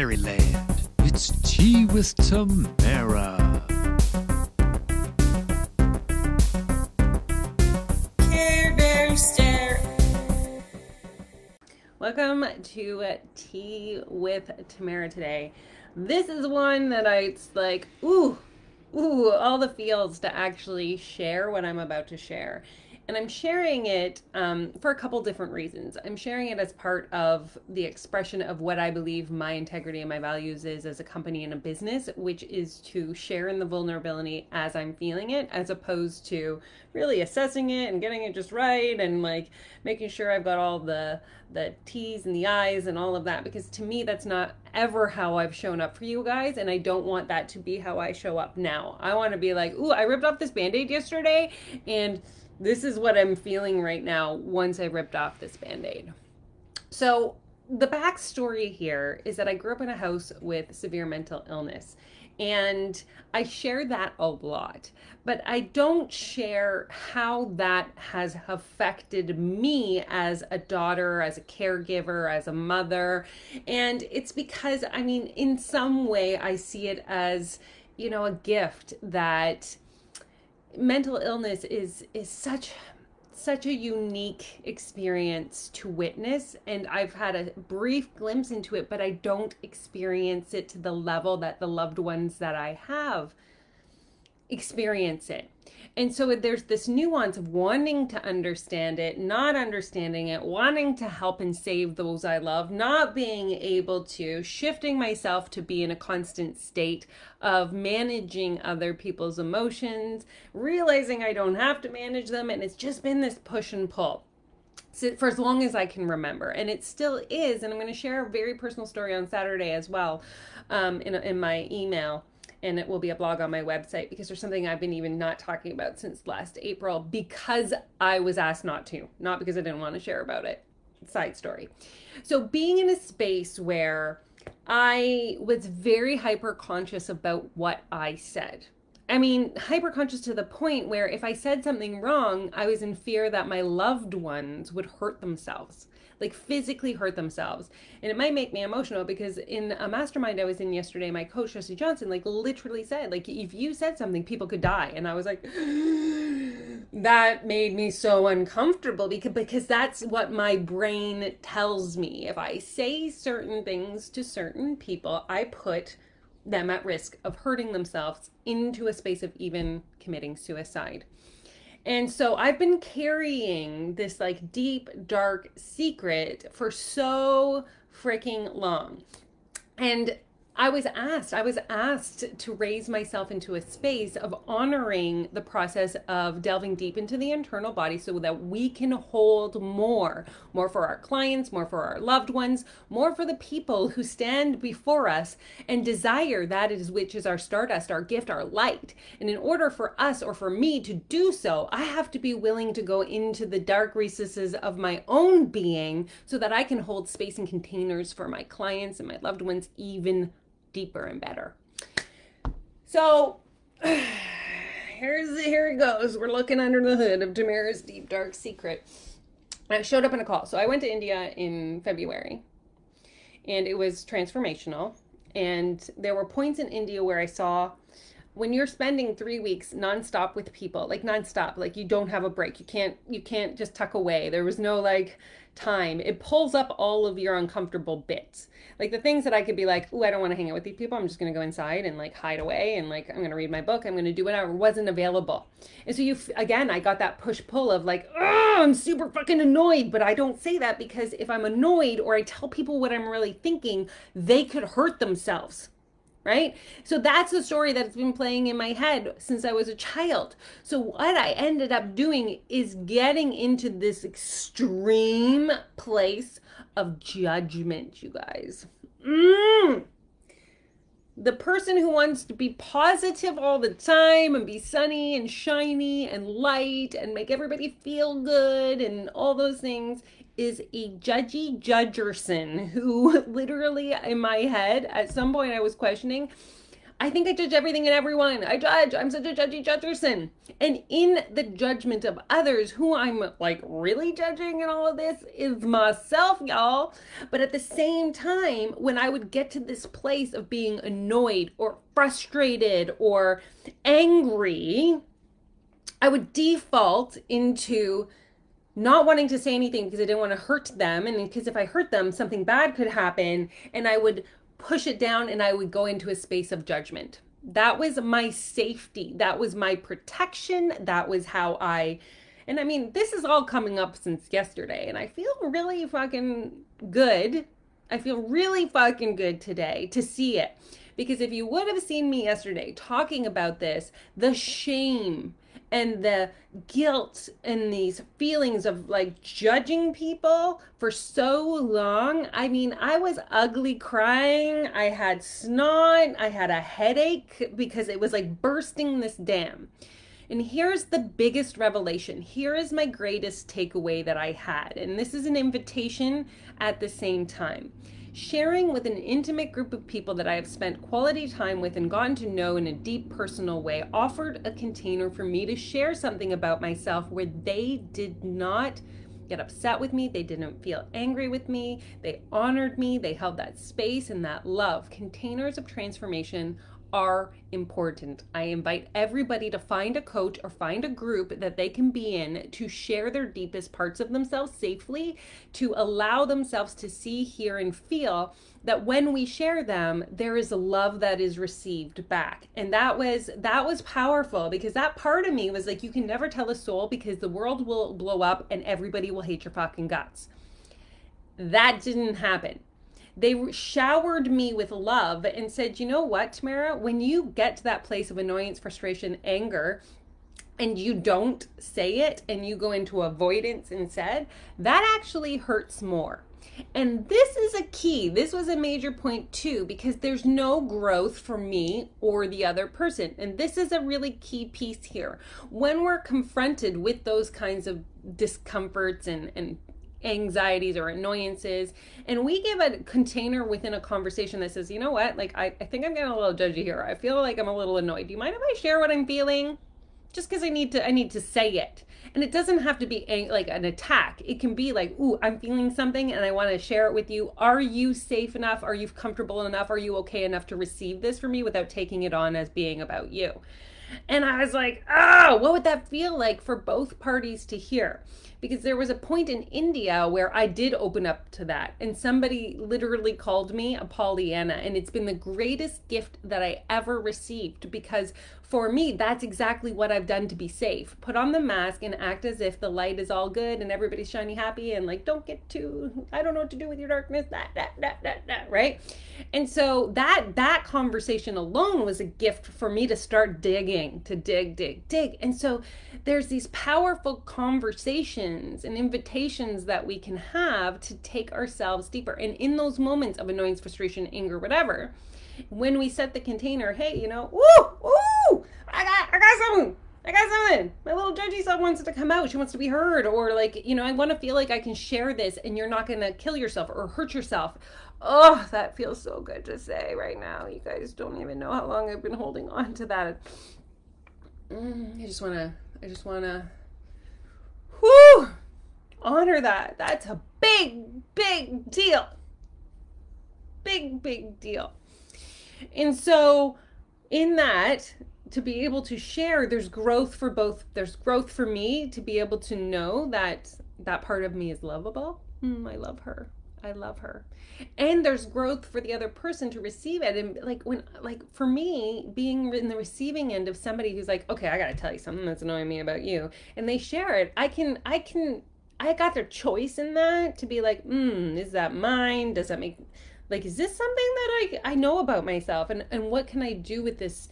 Maryland. It's Tea with Tamara. Care Bear Stare. Welcome to Tea with Tamara today. This is one that it's like, ooh, all the feels to actually share what I'm about to share. And I'm sharing it for a couple different reasons. I'm sharing it as part of the expression of what I believe my integrity and my values is as a company and a business, which is to share in the vulnerability as I'm feeling it, as opposed to really assessing it and getting it just right and like making sure I've got all the T's and the I's and all of that, because to me that's not ever how I've shown up for you guys, and I don't want that to be how I show up now. I want to be like, ooh, I ripped off this band-aid yesterday and this is what I'm feeling right now once I ripped off this band-aid. So the backstory here is that I grew up in a house with severe mental illness, and I share that a lot, but I don't share how that has affected me as a daughter, as a caregiver, as a mother. And it's because, I mean, in some way I see it as, you know, a gift that mental illness is such a unique experience to witness, and I've had a brief glimpse into it, but I don't experience it to the level that the loved ones that I have experience it. And so there's this nuance of wanting to understand it, not understanding it, wanting to help and save those I love, not being able to, shifting myself to be in a constant state of managing other people's emotions, realizing I don't have to manage them. And it's just been this push and pull for as long as I can remember. And it still is. And I'm going to share a very personal story on Saturday as well, in my email. And it will be a blog on my website, because there's something I've been even not talking about since last April because I was asked not to, not because I didn't want to share about it. Side story. So being in a space where I was very hyper conscious about what I said. I mean, hyper conscious to the point where if I said something wrong, I was in fear that my loved ones would hurt themselves, like physically hurt themselves. And it might make me emotional, because in a mastermind I was in yesterday, my coach, Jesse Johnson, like literally said, like, if you said something, people could die. And I was like, that made me so uncomfortable, because that's what my brain tells me. If I say certain things to certain people, I put them at risk of hurting themselves into a space of even committing suicide. And so I've been carrying this like deep, dark secret for so freaking long. And I was asked to raise myself into a space of honoring the process of delving deep into the internal body so that we can hold more for our clients, more for our loved ones, more for the people who stand before us and desire that is which is our stardust, our gift, our light. And in order for us, or for me to do so, I have to be willing to go into the dark recesses of my own being so that I can hold space and containers for my clients and my loved ones even deeper and better. So here it goes. We're looking under the hood of Tamara's deep dark secret. I showed up in a call. So I went to India in February, and it was transformational. And there were points in India where I saw, when you're spending 3 weeks nonstop with people, like nonstop, like you don't have a break. You can't just tuck away. There was no like time. It pulls up all of your uncomfortable bits. Like the things that I could be like, ooh, I don't want to hang out with these people. I'm just going to go inside and like hide away. And like, I'm going to read my book. I'm going to do whatever. Wasn't available. And so again, I got that push pull of like, oh, I'm super fucking annoyed. But I don't say that, because if I'm annoyed or I tell people what I'm really thinking, they could hurt themselves. Right? So that's the story that's been playing in my head since I was a child. So what I ended up doing is getting into this extreme place of judgment, you guys. The person who wants to be positive all the time and be sunny and shiny and light and make everybody feel good and all those things is a judgy judgerson who literally in my head, at some point I was questioning, I think I judge everything and everyone. I judge. I'm such a judgy judgerson. And in the judgment of others, who I'm like really judging in all of this is myself, y'all. But at the same time, when I would get to this place of being annoyed or frustrated or angry, I would default into not wanting to say anything because I didn't want to hurt them. And because if I hurt them, something bad could happen. And I would push it down and I would go into a space of judgment. That was my safety. That was my protection. That was how and I mean, this is all coming up since yesterday. And I feel really fucking good. I feel really fucking good today to see it. Because if you would have seen me yesterday talking about this, the shame and the guilt and these feelings of like judging people for so long. I mean, I was ugly crying. I had snot. I had a headache because it was like bursting this dam. And here's the biggest revelation. Here is my greatest takeaway that I had. And this is an invitation at the same time. Sharing with an intimate group of people that I have spent quality time with and gotten to know in a deep personal way offered a container for me to share something about myself where they did not get upset with me. They didn't feel angry with me. They honored me. They held that space and that love. Containers of transformation are important. I invite everybody to find a coach or find a group that they can be in to share their deepest parts of themselves safely, to allow themselves to see, hear, and feel that when we share them, there is a love that is received back. And that was powerful because that part of me was like, you can never tell a soul because the world will blow up and everybody will hate your fucking guts. That didn't happen. They showered me with love and said, you know what, Tamara, when you get to that place of annoyance, frustration, anger, and you don't say it and you go into avoidance instead, that actually hurts more. And this is a key. This was a major point too, because there's no growth for me or the other person. And this is a really key piece here. When we're confronted with those kinds of discomforts and anxieties or annoyances, and we give a container within a conversation that says, you know what, like I think I'm getting a little judgy here. I feel like I'm a little annoyed. Do you mind if I share what I'm feeling? Just because I need to say it. And it doesn't have to be like an attack. It can be like, ooh, I'm feeling something and I want to share it with you. Are you safe enough? Are you comfortable enough? Are you okay enough to receive this from me without taking it on as being about you? And I was like, what would that feel like for both parties to hear? Because there was a point in India where I did open up to that. And somebody literally called me a Pollyanna. And it's been the greatest gift that I ever received. Because for me, that's exactly what I've done to be safe. Put on the mask and act as if the light is all good and everybody's shiny happy. And like, don't get too, I don't know what to do with your darkness, right? And so that conversation alone was a gift for me to start digging, to dig. And so there's these powerful conversations and invitations that we can have to take ourselves deeper. And in those moments of annoyance, frustration, anger, whatever, when we set the container, hey, you know, I got something. My little judgy self wants to come out. She wants to be heard. Or like, you know, I want to feel like I can share this and you're not going to kill yourself or hurt yourself. Oh, that feels so good to say right now. You guys don't even know how long I've been holding on to that. I just want to, honor that. That's a big deal. Big deal. And so in that, to be able to share, there's growth for both. There's growth for me to be able to know that that part of me is lovable. I love her. And there's growth for the other person to receive it. And like for me, being in the receiving end of somebody who's like, okay, I got to tell you something that's annoying me about you. And they share it. I got their choice in that to be like, is that mine? Does that make, like, is this something that I know about myself? And what can I do with this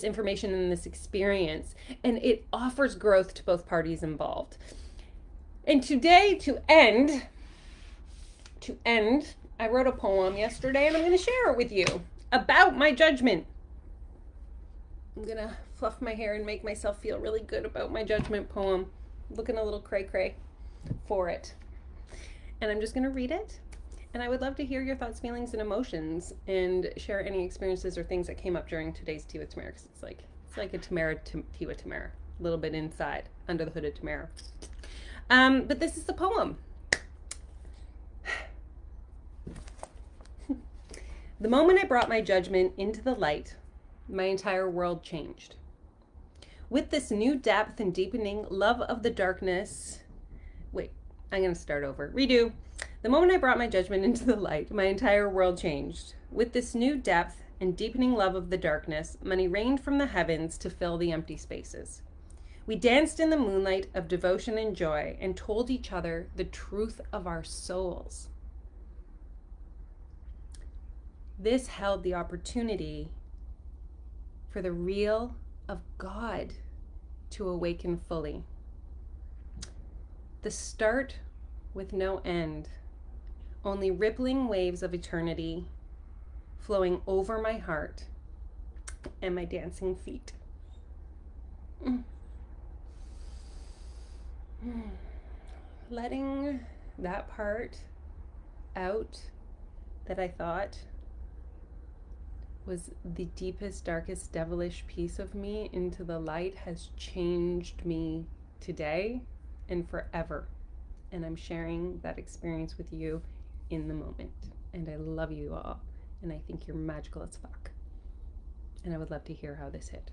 information and this experience? And it offers growth to both parties involved. And today, to end, I wrote a poem yesterday and I'm going to share it with you about my judgment. I'm going to fluff my hair and make myself feel really good about my judgment poem. Looking a little cray-cray for it. And I'm just going to read it. And I would love to hear your thoughts, feelings, and emotions, and share any experiences or things that came up during today's Tea with Tamara. Because it's like a Tea with Tamara, a little bit inside, under the hood of Tamara. But this is the poem. The moment I brought my judgment into the light, my entire world changed. With this new depth and deepening love of the darkness. Wait, I'm going to start over. Redo. The moment I brought my judgment into the light, my entire world changed. With this new depth and deepening love of the darkness, money rained from the heavens to fill the empty spaces. We danced in the moonlight of devotion and joy and told each other the truth of our souls. This held the opportunity for the real of God to awaken fully. The start with no end, only rippling waves of eternity flowing over my heart and my dancing feet. Letting that part out that I thought was the deepest, darkest, devilish piece of me into the light has changed me today and forever. And I'm sharing that experience with you in the moment. And I love you all. And I think you're magical as fuck. And I would love to hear how this hit.